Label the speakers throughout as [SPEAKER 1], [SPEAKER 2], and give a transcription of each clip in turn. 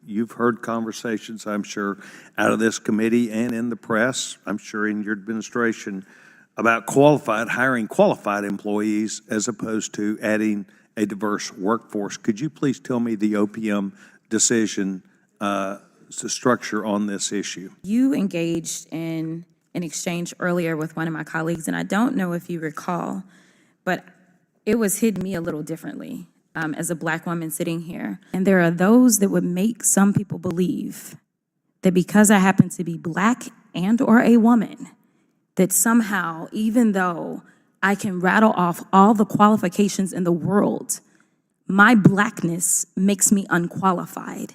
[SPEAKER 1] You've heard conversations, I'm sure, out of this committee and in the press, I'm sure in your administration, about hiring qualified employees as opposed to adding a diverse workforce. Could you please tell me the OPM decision structure on this issue?
[SPEAKER 2] You engaged in an exchange earlier with one of my colleagues, and I don't know if you recall, but it was hit me a little differently. As a Black woman sitting here. And there are those that would make some people believe that because I happen to be Black and or a woman, that somehow, even though I can rattle off all the qualifications in the world, my Blackness makes me unqualified.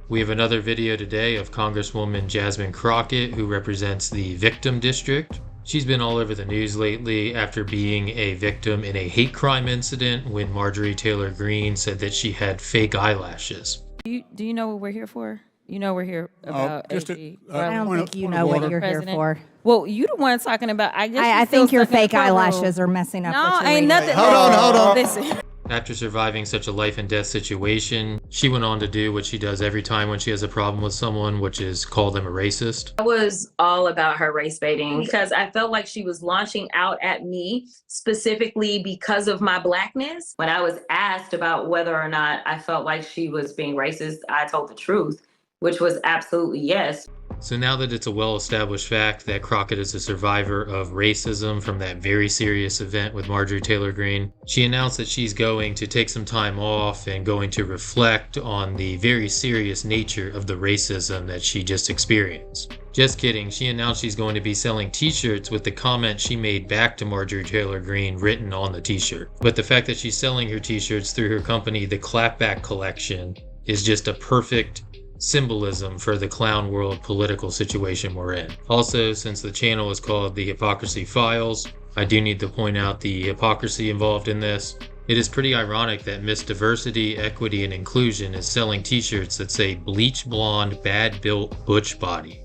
[SPEAKER 3] We have another video today of Congresswoman Jasmine Crockett, who represents the Victim District. She's been all over the news lately after being a victim in a hate crime incident when Marjorie Taylor Greene said that she had fake eyelashes.
[SPEAKER 2] Do you know what we're here for? You know we're here about AG.
[SPEAKER 4] I don't think you know what you're here for.
[SPEAKER 2] Well, you the one talking about,
[SPEAKER 4] I think your fake eyelashes are messing up what you're
[SPEAKER 2] ain't
[SPEAKER 4] reading.
[SPEAKER 2] nothing.
[SPEAKER 5] Hold on.
[SPEAKER 2] Listen.
[SPEAKER 3] After surviving such a life and death situation, she went on to do what she does every time when she has a problem with someone, which is call them a racist.
[SPEAKER 6] I was all about her race baiting because I felt like she was launching out at me specifically because of my Blackness. When I was asked about whether or not I felt like she was being racist, I told the truth, which was absolutely yes.
[SPEAKER 3] So now that it's a well-established fact that Crockett is a survivor of racism from that very serious event with Marjorie Taylor Greene, she announced that she's going to take some time off and going to reflect on the very serious nature of the racism that she just experienced. Just kidding, she announced she's going to be selling t-shirts with the comment she made back to Marjorie Taylor Greene written on the t-shirt. But the fact that she's selling her t-shirts through her company, the Clapback Collection, is just a perfect symbolism for the clown world political situation we're in. Also, since the channel is called The Hypocrisy Files, I do need to point out the hypocrisy involved in this. It is pretty ironic that Miss Diversity, Equity, and Inclusion is selling t-shirts that say bleach blonde, bad built, butch body.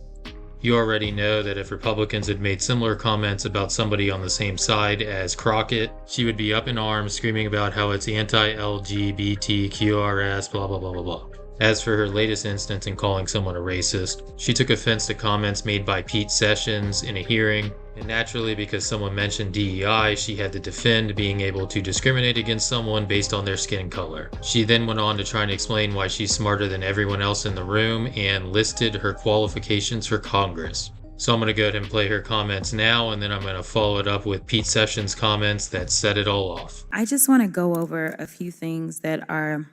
[SPEAKER 3] You already know that if Republicans had made similar comments about somebody on the same side as Crockett, she would be up in arms screaming about how it's anti-LGBTQRS, blah blah blah blah blah. As for her latest instance in calling someone a racist, she took offense to comments made by Pete Sessions in a hearing, and naturally because someone mentioned DEI, she had to defend being able to discriminate against someone based on their skin color. She then went on to try and explain why she's smarter than everyone else in the room and listed her qualifications for Congress. So I'm going to go ahead and play her comments now, and then I'm going to follow it up with Pete Sessions' comments that set it all off.
[SPEAKER 2] I just want to go over a few things that are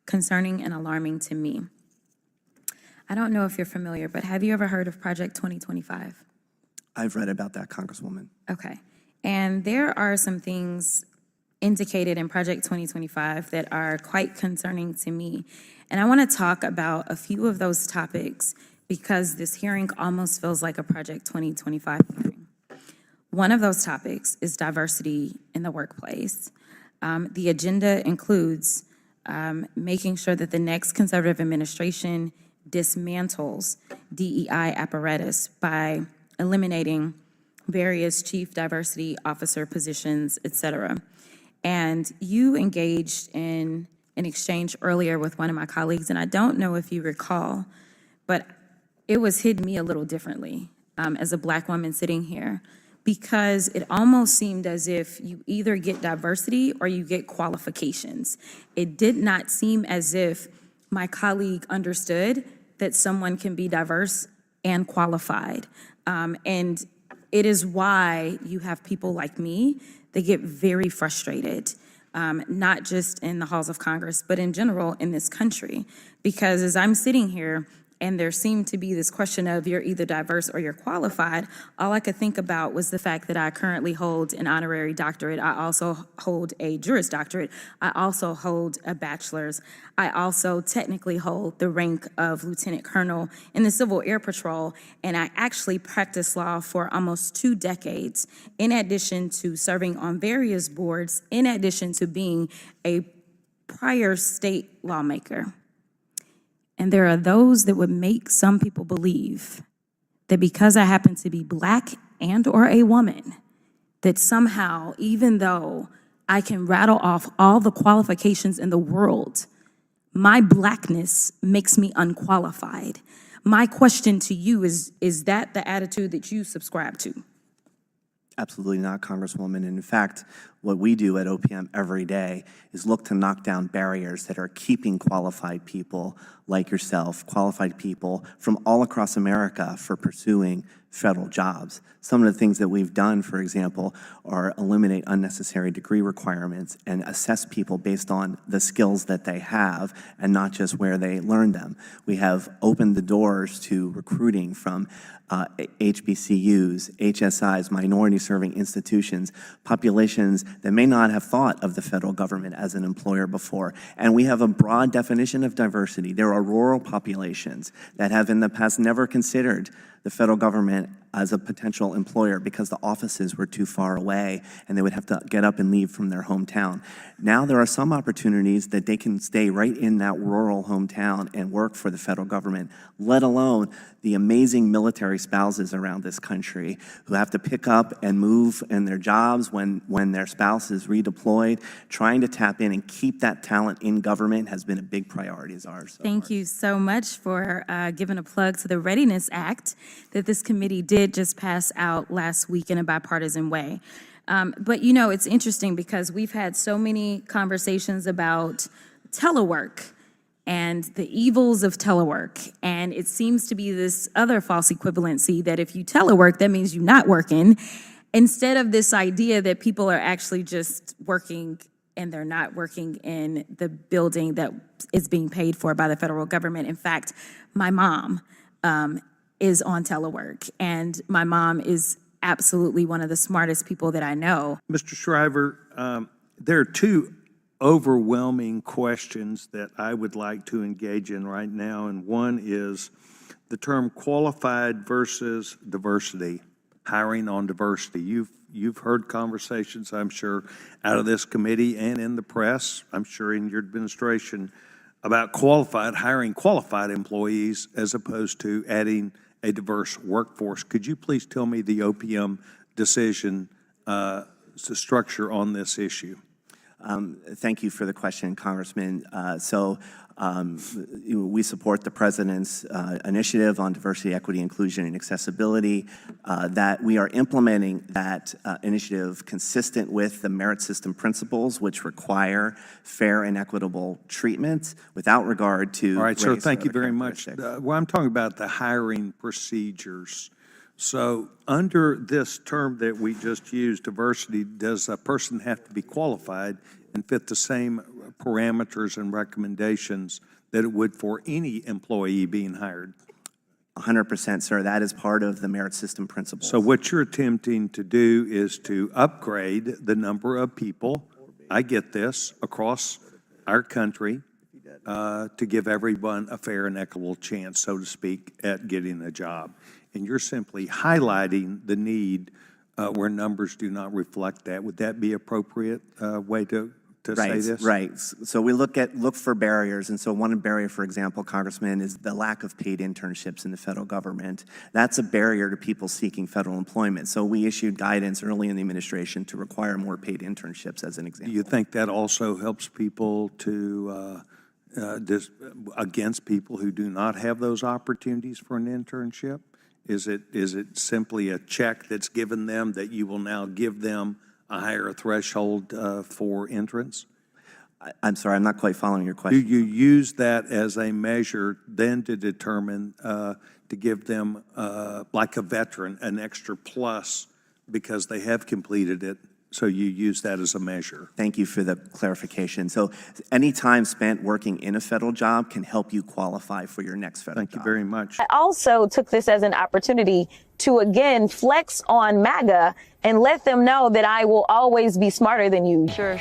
[SPEAKER 2] concerning and alarming to me. I don't know if you're familiar, but have you ever heard of Project 2025?
[SPEAKER 5] I've read about that, Congresswoman.
[SPEAKER 2] Okay. And there are some things indicated in Project 2025 that are quite concerning to me. And I want to talk about a few of those topics because this hearing almost feels like a Project 2025 hearing. One of those topics is diversity in the workplace. The agenda includes making sure that the next conservative administration dismantles DEI apparatus by eliminating various chief diversity officer positions, et cetera. And you engaged in an exchange earlier with one of my colleagues, and I don't know if you recall, but it was hit me a little differently as a Black woman sitting here, because it almost seemed as if you either get diversity or you get qualifications. It did not seem as if my colleague understood that someone can be diverse and qualified. And it is why you have people like me that get very frustrated, not just in the halls of Congress, but in general in this country. Because as I'm sitting here, and there seemed to be this question of you're either diverse or you're qualified, all I could think about was the fact that I currently hold an honorary doctorate. I also hold a Juris Doctorate. I also hold a bachelor's. I also technically hold the rank of Lieutenant Colonel in the Civil Air Patrol, and I actually practiced law for almost 2 decades, in addition to serving on various boards, in addition to being a prior state lawmaker. And there are those that would make some people believe that because I happen to be Black and or a woman, that somehow, even though I can rattle off all the qualifications in the world, my blackness makes me unqualified. My question to you is that the attitude that you subscribe to?
[SPEAKER 5] Absolutely not, Congresswoman. And in fact, what we do at OPM every day is look to knock down barriers that are keeping qualified people like yourself, qualified people from all across America for pursuing federal jobs. Some of the things that we've done, for example, are eliminate unnecessary degree requirements and assess people based on the skills that they have and not just where they learned them. We have opened the doors to recruiting from HBCUs, HSIs, minority-serving institutions, populations that may not have thought of the federal government as an employer before. And we have a broad definition of diversity. There are rural populations that have in the past never considered the federal government as a potential employer because the offices were too far away and they would have to get up and leave from their hometown. Now there are some opportunities that they can stay right in that rural hometown and work for the federal government, let alone the amazing military spouses around this country who have to pick up and move in their jobs when their spouse is redeployed. Trying to tap in and keep that talent in government has been a big priority of ours.
[SPEAKER 2] Thank you so much for giving a plug to the Readiness Act that this committee did just pass out last week in a bipartisan way. But you know, it's interesting because we've had so many conversations about telework and the evils of telework. And it seems to be this other false equivalency that if you telework, that means you're not working, instead of this idea that people are actually just working and they're not working in the building that is being paid for by the federal government. In fact, my mom is on telework, and my mom is absolutely one of the smartest people that I know.
[SPEAKER 1] Mr. Shriver, there are two overwhelming questions that I would like to engage in right now, and one is the term qualified versus diversity, hiring on diversity. You've heard conversations, I'm sure, out of this committee and in the press, I'm sure in your administration, about hiring qualified employees as opposed to adding a diverse workforce. Could you please tell me the OPM decision structure on this issue?
[SPEAKER 5] Thank you for the question, Congressman. We support the President's initiative on diversity, equity, inclusion, and accessibility, that we are implementing that initiative consistent with the merit system principles, which require fair and equitable treatment without regard to
[SPEAKER 1] All right, sir,
[SPEAKER 5] race
[SPEAKER 1] thank
[SPEAKER 5] or
[SPEAKER 1] you
[SPEAKER 5] other
[SPEAKER 1] very much. Well, I'm talking about the hiring procedures. So under this term that we just used, diversity, does a person have to be qualified and fit the same parameters and recommendations that it would for any employee being hired?
[SPEAKER 5] 100%, sir. That is part of the merit system principles.
[SPEAKER 1] So what you're attempting to do is to upgrade the number of people, I get this, across our country, to give everyone a fair and equitable chance, so to speak, at getting a job. And you're simply highlighting the need where numbers do not reflect that. Would that be appropriate way to say this?
[SPEAKER 5] Right. So we look for barriers. And so one barrier, for example, Congressman, is the lack of paid internships in the federal government. That's a barrier to people seeking federal employment. So we issued guidance early in the administration to require more paid internships, as an example.
[SPEAKER 1] Do you think that also helps people to, against people who do not have those opportunities for an internship? Is it simply a check that's given them that you will now give them a higher threshold for entrance?
[SPEAKER 5] I'm sorry, I'm not quite following your question.
[SPEAKER 1] Do you use that as a measure then to determine, to give them, like a veteran, an extra plus because they have completed it? So you use that as a measure?
[SPEAKER 5] Thank you for the clarification. So any time spent working in a federal job can help you qualify for your next federal job.
[SPEAKER 1] Thank you very much.
[SPEAKER 7] I also took this as an opportunity to, again, flex on MAGA and let them know that I will always be smarter than you.
[SPEAKER 8] Sure.